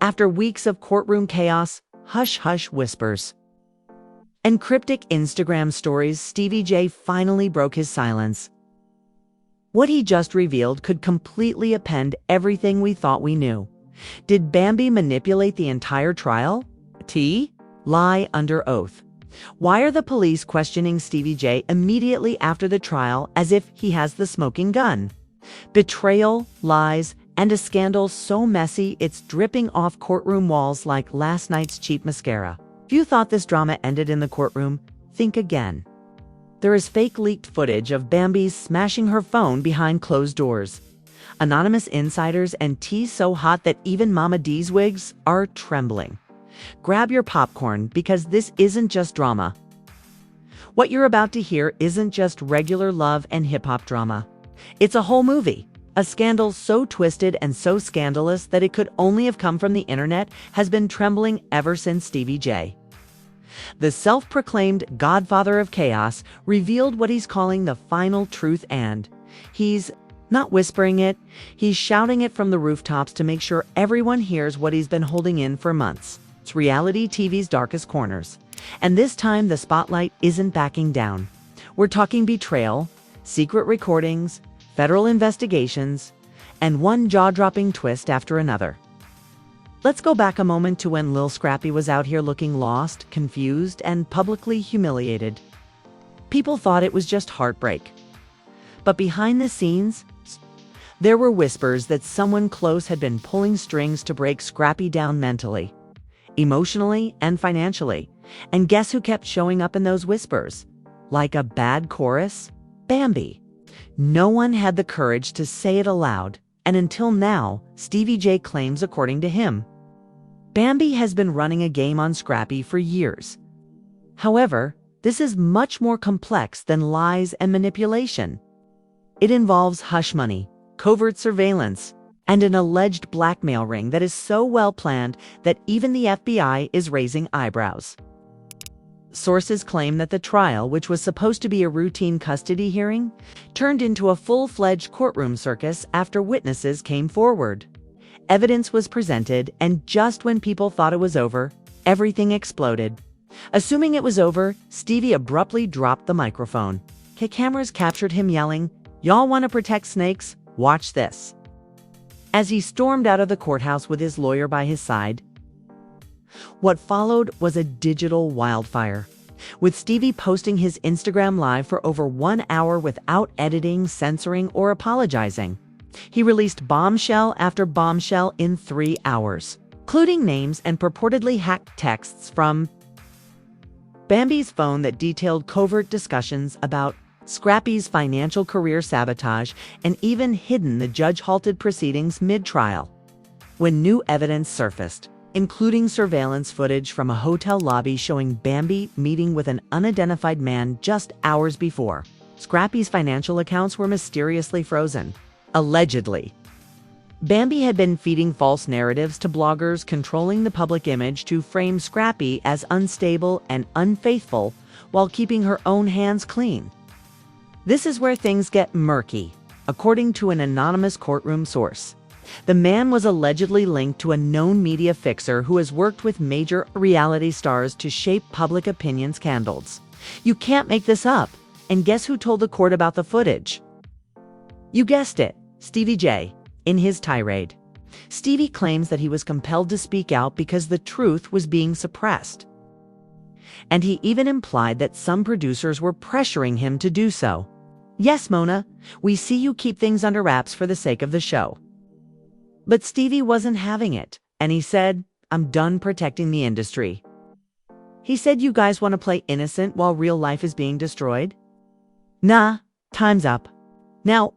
After weeks of courtroom chaos, hush-hush whispers, and cryptic Instagram stories, Stevie J finally broke his silence. What he just revealed could completely upend everything we thought we knew. Did Bambi manipulate the entire trial? T? Lie under oath. Why are the police questioning Stevie J immediately after the trial as if he has the smoking gun? Betrayal, lies, and a scandal so messy it's dripping off courtroom walls like last night's cheap mascara. If you thought this drama ended in the courtroom, think again. There is fake leaked footage of Bambi smashing her phone behind closed doors. Anonymous insiders and tea so hot that even Mama D's wigs are trembling. Grab your popcorn because this isn't just drama. What you're about to hear isn't just regular love and hip-hop drama. It's a whole movie. A scandal so twisted and so scandalous that it could only have come from the internet has been trembling ever since Stevie J. The self-proclaimed godfather of chaos revealed what he's calling the final truth, and he's not whispering it, he's shouting it from the rooftops to make sure everyone hears what he's been holding in for months. It's reality TV's darkest corners. And this time the spotlight isn't backing down. We're talking betrayal, secret recordings, federal investigations, and one jaw-dropping twist after another. Let's go back a moment to when Lil Scrappy was out here looking lost, confused, and publicly humiliated. People thought it was just heartbreak. But behind the scenes, there were whispers that someone close had been pulling strings to break Scrappy down mentally, emotionally, and financially. And guess who kept showing up in those whispers? Like a bad chorus? Bambi. No one had the courage to say it aloud, and until now, Stevie J claims, according to him, Bambi has been running a game on Scrappy for years. However, this is much more complex than lies and manipulation. It involves hush money, covert surveillance, and an alleged blackmail ring that is so well planned that even the FBI is raising eyebrows. Sources claim that the trial, which was supposed to be a routine custody hearing, turned into a full-fledged courtroom circus after witnesses came forward. Evidence was presented, and just when people thought it was over, everything exploded. Assuming it was over, Stevie abruptly dropped the microphone. Cameras captured him yelling, "Y'all want to protect snakes? Watch this," as he stormed out of the courthouse with his lawyer by his side. What followed was a digital wildfire, with Stevie posting his Instagram Live for over 1 hour without editing, censoring, or apologizing. He released bombshell after bombshell in 3 hours, including names and purportedly hacked texts from Bambi's phone that detailed covert discussions about Scrappy's financial career sabotage, and even hidden the judge-halted proceedings mid-trial. When new evidence surfaced, including surveillance footage from a hotel lobby showing Bambi meeting with an unidentified man just hours before, Scrappy's financial accounts were mysteriously frozen. Allegedly, Bambi had been feeding false narratives to bloggers, controlling the public image to frame Scrappy as unstable and unfaithful while keeping her own hands clean. This is where things get murky, according to an anonymous courtroom source. The man was allegedly linked to a known media fixer who has worked with major reality stars to shape public opinion scandals. You can't make this up. And guess who told the court about the footage? You guessed it, Stevie J, in his tirade. Stevie claims that he was compelled to speak out because the truth was being suppressed. And he even implied that some producers were pressuring him to do so. Yes, Mona, we see you keep things under wraps for the sake of the show. But Stevie wasn't having it, and he said, "I'm done protecting the industry." He said, "You guys want to play innocent while real life is being destroyed? Nah, time's up." Now,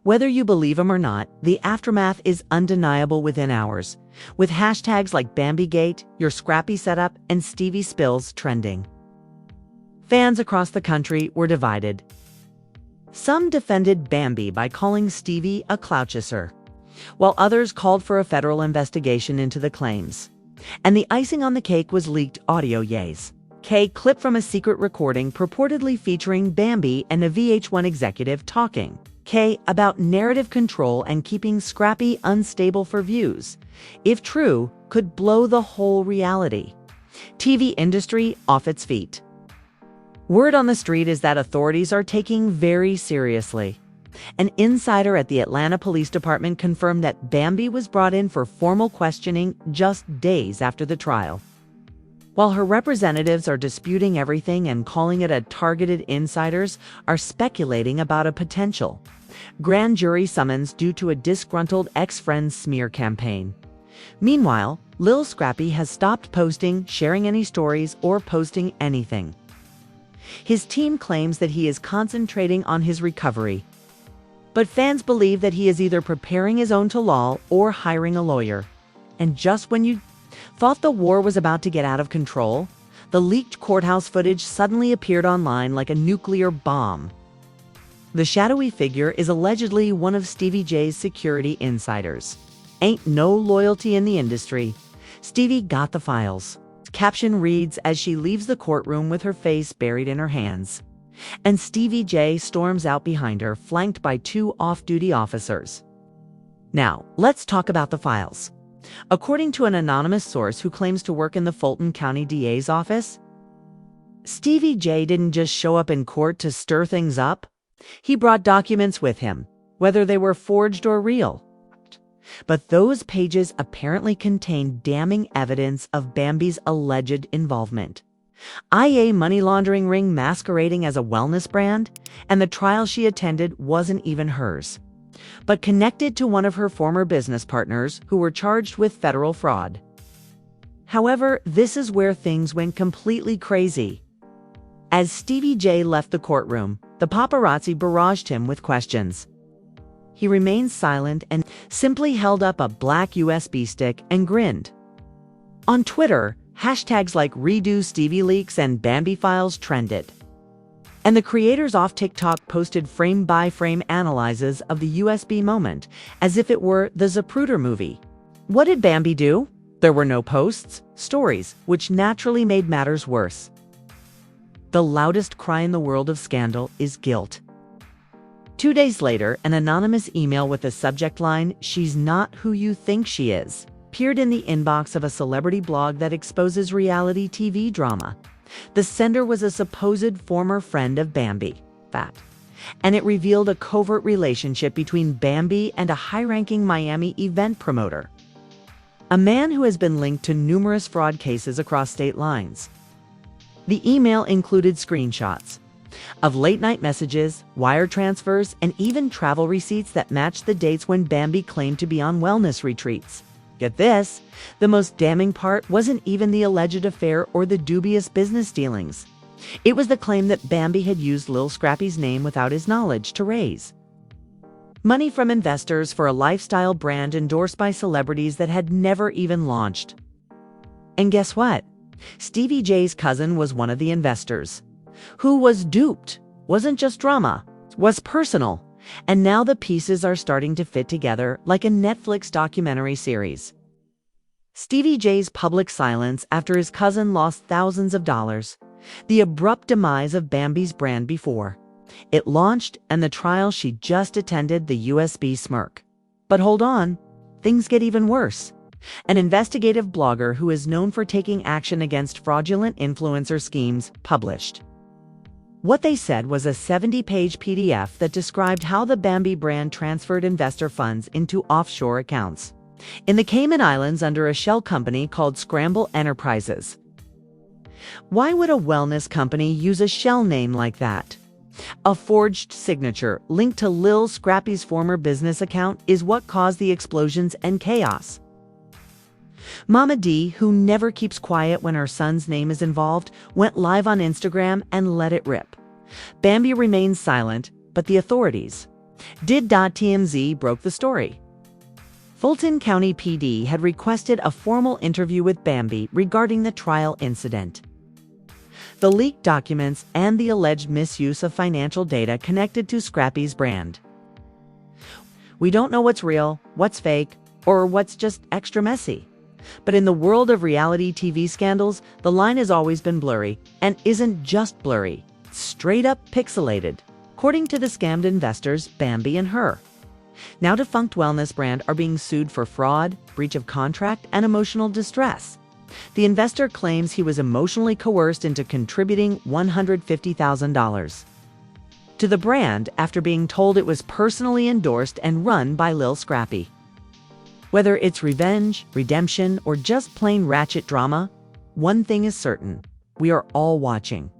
whether you believe him or not, the aftermath is undeniable within hours, with hashtags like BambiGate, Your Scrappy Setup, and Stevie Spills trending. Fans across the country were divided. Some defended Bambi by calling Stevie a clout chaser, while others called for a federal investigation into the claims. And the icing on the cake was leaked audio yays. Clip from a secret recording purportedly featuring Bambi and a VH1 executive talking. about narrative control and keeping Scrappy unstable for views, if true, could blow the whole reality TV industry off its feet. Word on the street is that authorities are taking very seriously. An insider at the Atlanta Police Department confirmed that Bambi was brought in for formal questioning just days after the trial. While her representatives are disputing everything and calling it a targeted, insiders are speculating about a potential grand jury summons due to a disgruntled ex-friend's smear campaign. Meanwhile, Lil Scrappy has stopped posting, sharing any stories, or posting anything. His team claims that he is concentrating on his recovery, but fans believe that he is either preparing his own tell-all or hiring a lawyer. And just when you thought the war was about to get out of control, the leaked courthouse footage suddenly appeared online like a nuclear bomb. The shadowy figure is allegedly one of Stevie J's security insiders. Ain't no loyalty in the industry. Stevie got the files. Caption reads as she leaves the courtroom with her face buried in her hands. And Stevie J storms out behind her, flanked by 2 off-duty officers. Now, let's talk about the files. According to an anonymous source who claims to work in the Fulton County DA's office, Stevie J didn't just show up in court to stir things up. He brought documents with him, whether they were forged or real. But those pages apparently contained damning evidence of Bambi's alleged involvement. IA money laundering ring masquerading as a wellness brand, and the trial she attended wasn't even hers, but connected to one of her former business partners who were charged with federal fraud. However, this is where things went completely crazy. As Stevie J left the courtroom, the paparazzi barraged him with questions. He remained silent and simply held up a black USB stick and grinned. On Twitter, hashtags like Redo Stevie Leaks and Bambi Files trended. And the creators off TikTok posted frame-by-frame analyses of the USB moment, as if it were the Zapruder movie. What did Bambi do? There were no posts, stories, which naturally made matters worse. The loudest cry in the world of scandal is guilt. 2 days later, an anonymous email with the subject line, "She's not who you think she is," appeared in the inbox of a celebrity blog that exposes reality TV drama. The sender was a supposed former friend of Bambi, and it revealed a covert relationship between Bambi and a high-ranking Miami event promoter, a man who has been linked to numerous fraud cases across state lines. The email included screenshots of late-night messages, wire transfers, and even travel receipts that matched the dates when Bambi claimed to be on wellness retreats. Get this, the most damning part wasn't even the alleged affair or the dubious business dealings. It was the claim that Bambi had used Lil Scrappy's name without his knowledge to raise money from investors for a lifestyle brand endorsed by celebrities that had never even launched. And guess what? Stevie J's cousin was one of the investors. Who was duped? Wasn't just drama, was personal. And now the pieces are starting to fit together like a Netflix documentary series. Stevie J's public silence after his cousin lost thousands of dollars. The abrupt demise of Bambi's brand before it launched, and the trial she just attended, the USB smirk. But hold on, things get even worse. An investigative blogger who is known for taking action against fraudulent influencer schemes published what they said was a 70-page PDF that described how the Bambi brand transferred investor funds into offshore accounts in the Cayman Islands under a shell company called Scramble Enterprises. Why would a wellness company use a shell name like that? A forged signature linked to Lil Scrappy's former business account is what caused the explosions and chaos. Mama D, who never keeps quiet when her son's name is involved, went live on Instagram and let it rip. Bambi remains silent, but the authorities did.tmz broke the story. Fulton County PD had requested a formal interview with Bambi regarding the trial incident, the leaked documents, and the alleged misuse of financial data connected to Scrappy's brand. We don't know what's real, what's fake, or what's just extra messy. But in the world of reality TV scandals, the line has always been blurry, and isn't just blurry, it's straight up pixelated. according to the scammed investors Bambi and her. Now defunct wellness brand are being sued for fraud, breach of contract, and emotional distress. The investor claims he was emotionally coerced into contributing $150,000 to the brand after being told it was personally endorsed and run by Lil Scrappy. Whether it's revenge, redemption, or just plain ratchet drama, one thing is certain: we are all watching.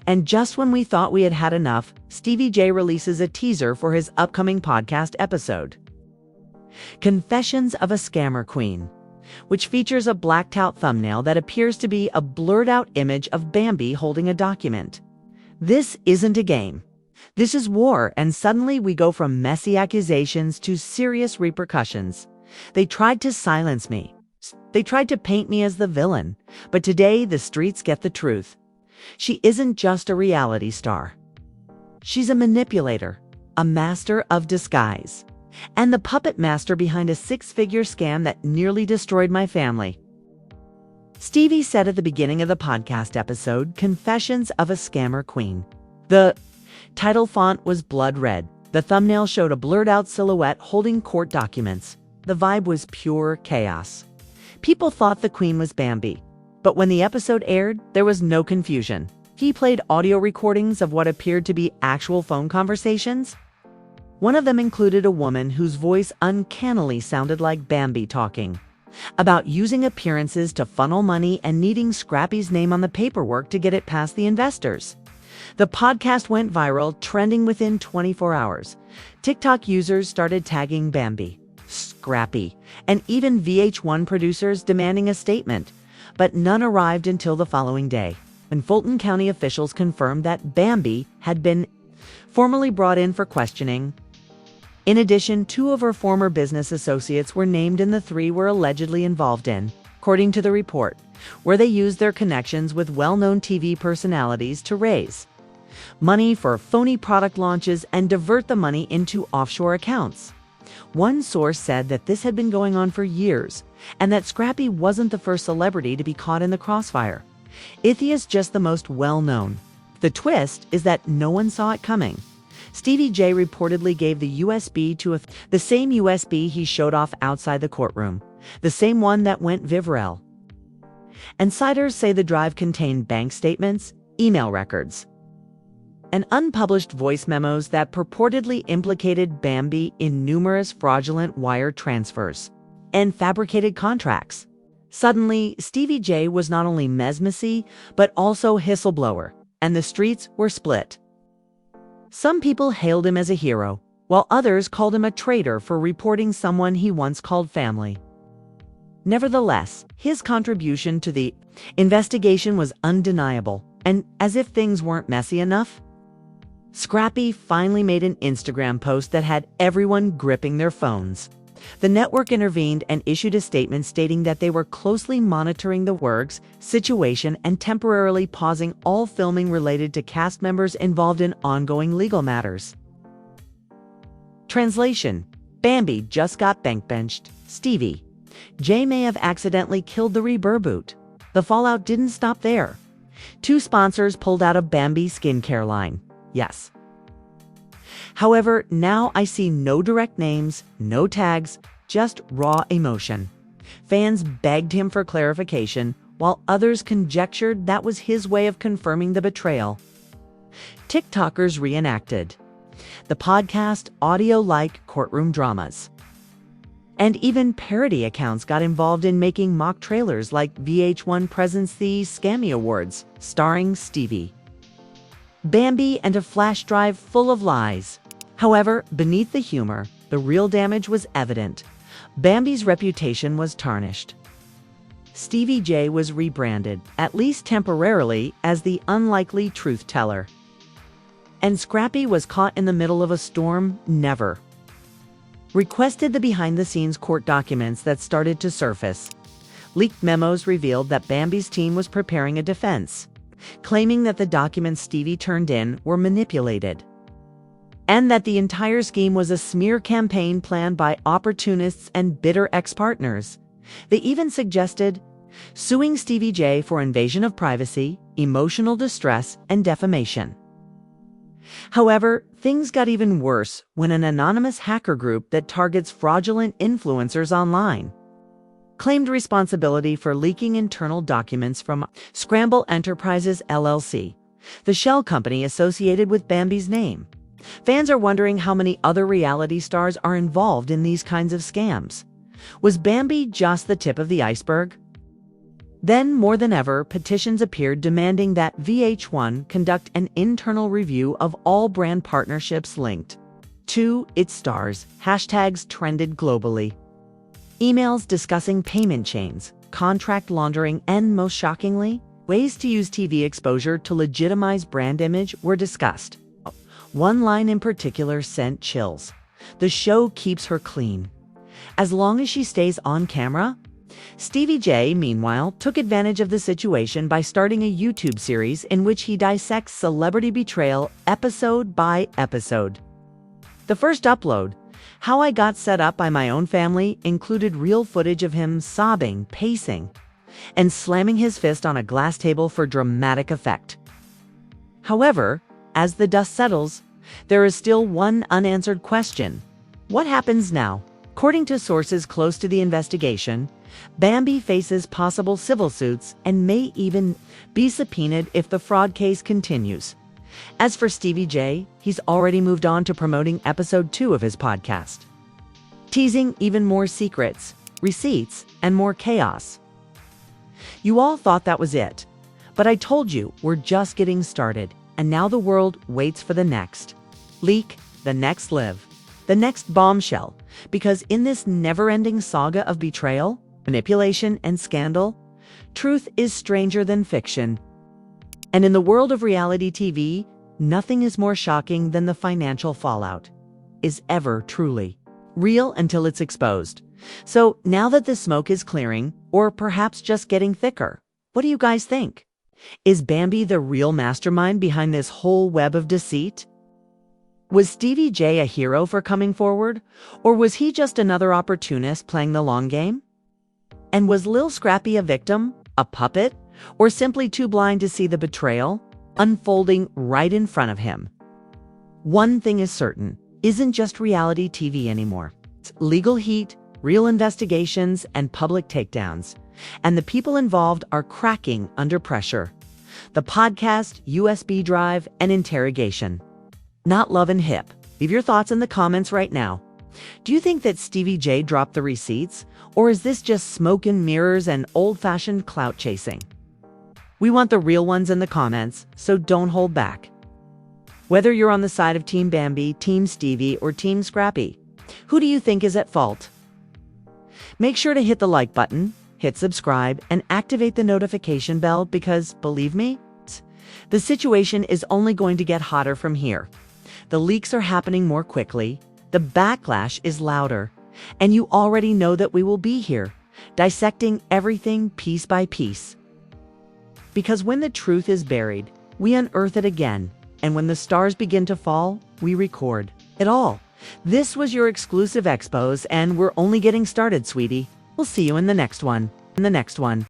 And just when we thought we had had enough, Stevie J releases a teaser for his upcoming podcast episode, Confessions of a Scammer Queen, which features a blacked-out thumbnail that appears to be a blurred-out image of Bambi holding a document. This isn't a game. This is war, and suddenly we go from messy accusations to serious repercussions. They tried to silence me. They tried to paint me as the villain. But today, the streets get the truth. She isn't just a reality star. She's a manipulator, a master of disguise, and the puppet master behind a six-figure scam that nearly destroyed my family. Stevie said at the beginning of the podcast episode, Confessions of a Scammer Queen. The title font was blood red. The thumbnail showed a blurred-out silhouette holding court documents. The vibe was pure chaos. People thought the queen was Bambi. But when the episode aired, there was no confusion. He played audio recordings of what appeared to be actual phone conversations. One of them included a woman whose voice uncannily sounded like Bambi talking, about using appearances to funnel money and needing Scrappy's name on the paperwork to get it past the investors. The podcast went viral, trending within 24 hours. TikTok users started tagging Bambi, Scrappy, and even VH1 producers demanding a statement. But none arrived until the following day, when Fulton County officials confirmed that Bambi had been formally brought in for questioning. In addition, 2 of her former business associates were named and the 3 were allegedly involved in, according to the report, where they used their connections with well-known TV personalities to raise money for phony product launches and divert the money into offshore accounts. One source said that this had been going on for years, and that Scrappy wasn't the first celebrity to be caught in the crossfire. Ithia's just the most well-known. The twist is that no one saw it coming. Stevie J reportedly gave the USB to the same USB he showed off outside the courtroom, the same one that went viral. Insiders say the drive contained bank statements, email records, and unpublished voice memos that purportedly implicated Bambi in numerous fraudulent wire transfers and fabricated contracts. Suddenly, Stevie J was not only mesmessy, but also whistleblower, and the streets were split. Some people hailed him as a hero, while others called him a traitor for reporting someone he once called family. Nevertheless, his contribution to the investigation was undeniable, and as if things weren't messy enough, Scrappy finally made an Instagram post that had everyone gripping their phones. The network intervened and issued a statement stating that they were closely monitoring the works situation and temporarily pausing all filming related to cast members involved in ongoing legal matters. Translation: Bambi just got bank benched. Stevie J may have accidentally killed the Reburboot. The fallout didn't stop there. 2 sponsors pulled out of Bambi's skincare line. Yes. However, now I see no direct names, no tags, just raw emotion. Fans begged him for clarification, while others conjectured that was his way of confirming the betrayal. TikTokers reenacted the podcast audio-like courtroom dramas. And even parody accounts got involved in making mock trailers like VH1 presents the Scammy Awards, starring Stevie, Bambi, and a flash drive full of lies. However, beneath the humor, the real damage was evident. Bambi's reputation was tarnished. Stevie J was rebranded, at least temporarily, as the unlikely truth teller. And Scrappy was caught in the middle of a storm never requested. The behind-the-scenes court documents that started to surface. Leaked memos revealed that Bambi's team was preparing a defense, claiming that the documents Stevie turned in were manipulated, and that the entire scheme was a smear campaign planned by opportunists and bitter ex-partners. They even suggested suing Stevie J for invasion of privacy, emotional distress, and defamation. However, things got even worse when an anonymous hacker group that targets fraudulent influencers online claimed responsibility for leaking internal documents from Scramble Enterprises LLC, the shell company associated with Bambi's name. Fans are wondering how many other reality stars are involved in these kinds of scams. Was Bambi just the tip of the iceberg? Then, more than ever, petitions appeared demanding that VH1 conduct an internal review of all brand partnerships linked to its stars. Hashtags trended globally. Emails discussing payment chains, contract laundering, and, most shockingly, ways to use TV exposure to legitimize brand image were discussed. One line in particular sent chills. The show keeps her clean. As long as she stays on camera. Stevie J, meanwhile, took advantage of the situation by starting a YouTube series in which he dissects celebrity betrayal episode by episode. The first upload, How I Got Set Up by My Own Family, included real footage of him sobbing, pacing, and slamming his fist on a glass table for dramatic effect. However, as the dust settles, there is still one unanswered question. What happens now? According to sources close to the investigation, Bambi faces possible civil suits and may even be subpoenaed if the fraud case continues. As for Stevie J, he's already moved on to promoting episode 2 of his podcast, teasing even more secrets, receipts, and more chaos. You all thought that was it, but I told you we're just getting started, and now the world waits for the next leak, the next live, the next bombshell, because in this never-ending saga of betrayal, manipulation, and scandal, truth is stranger than fiction. And in the world of reality TV, nothing is more shocking than the financial fallout. Is ever truly real until it's exposed. So now that the smoke is clearing, or perhaps just getting thicker, what do you guys think? Is Bambi the real mastermind behind this whole web of deceit? Was Stevie J a hero for coming forward, or was he just another opportunist playing the long game? And was Lil Scrappy a victim, a puppet, or simply too blind to see the betrayal unfolding right in front of him? One thing is certain, isn't just reality TV anymore. It's legal heat, real investigations, and public takedowns. And the people involved are cracking under pressure. The podcast, USB drive, and interrogation. Not love and hip. Leave your thoughts in the comments right now. Do you think that Stevie J dropped the receipts? Or is this just smoke and mirrors and old-fashioned clout chasing? We want the real ones in the comments, so don't hold back. Whether you're on the side of Team Bambi, Team Stevie, or Team Scrappy, who do you think is at fault? Make sure to hit the like button, hit subscribe, and activate the notification bell because, believe me, the situation is only going to get hotter from here. The leaks are happening more quickly, the backlash is louder, and you already know that we will be here, dissecting everything piece by piece. Because when the truth is buried, we unearth it again, and when the stars begin to fall, we record it all. This was your exclusive expose, and we're only getting started, sweetie. We'll see you in the next one.